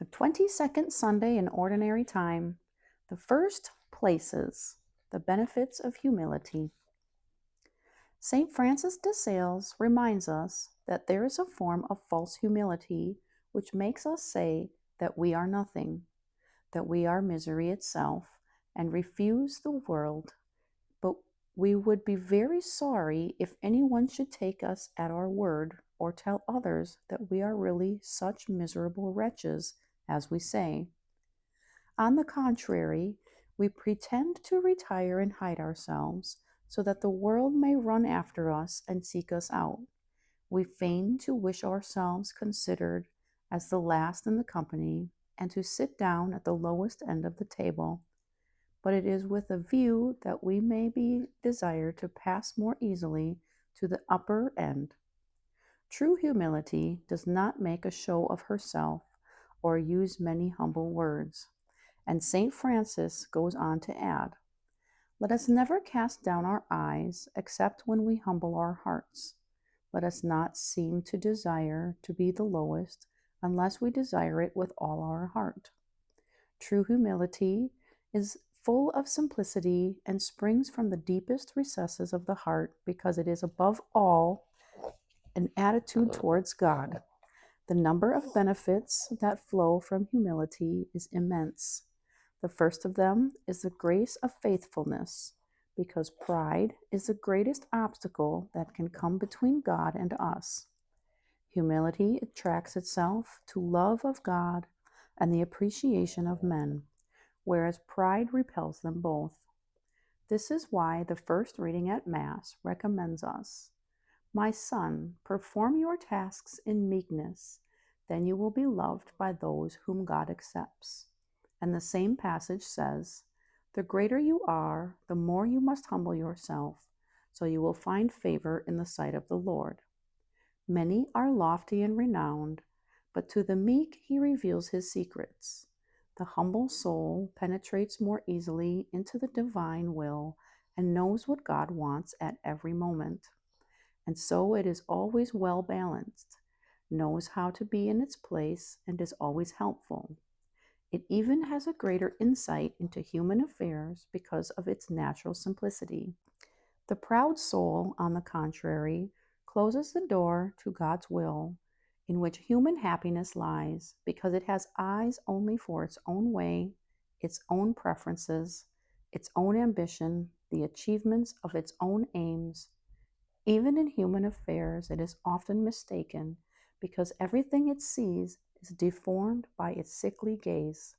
The 22nd Sunday in Ordinary Time, the first places, the benefits of humility. St. Francis de Sales reminds us that there is a form of false humility which makes us say that we are nothing, that we are misery itself, and refuse the world. But we would be very sorry if anyone should take us at our word or tell others that we are really such miserable wretches as we say. On the contrary, we pretend to retire and hide ourselves so that the world may run after us and seek us out. We feign to wish ourselves considered as the last in the company and to sit down at the lowest end of the table, but it is with a view that we may be desired to pass more easily to the upper end. True humility does not make a show of herself or use many humble words. And St. Francis goes on to add, "Let us never cast down our eyes except when we humble our hearts. Let us not seem to desire to be the lowest unless we desire it with all our heart. True humility is full of simplicity and springs from the deepest recesses of the heart because it is above all an attitude towards God. The number of benefits that flow from humility is immense. The first of them is the grace of faithfulness, because pride is the greatest obstacle that can come between God and us. Humility attracts itself to love of God and the appreciation of men, whereas pride repels them both. This is why the first reading at Mass recommends us, "My son, perform your tasks in meekness, then you will be loved by those whom God accepts." And the same passage says, "The greater you are, the more you must humble yourself, so you will find favor in the sight of the Lord. Many are lofty and renowned, but to the meek he reveals his secrets. The humble soul penetrates more easily into the divine will and knows what God wants at every moment. And so it is always well balanced, knows how to be in its place, and is always helpful. It even has a greater insight into human affairs because of its natural simplicity. The proud soul, on the contrary, closes the door to God's will, in which human happiness lies, because it has eyes only for its own way, its own preferences, its own ambition, the achievements of its own aims. Even in human affairs, it is often mistaken, because everything it sees is deformed by its sickly gaze.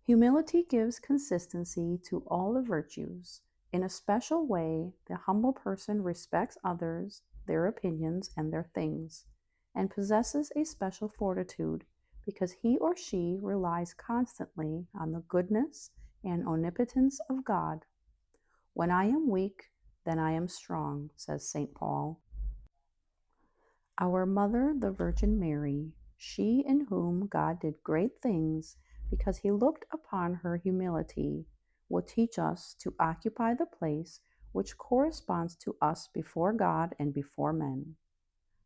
Humility gives consistency to all the virtues. In a special way, the humble person respects others, their opinions, and their things, and possesses a special fortitude because he or she relies constantly on the goodness and omnipotence of God. When I am weak, then I am strong, says St. Paul. Our Mother, the Virgin Mary, she in whom God did great things because he looked upon her humility, will teach us to occupy the place which corresponds to us before God and before men.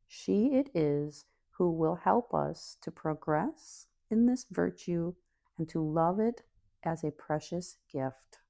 She it is who will help us to progress in this virtue and to love it as a precious gift.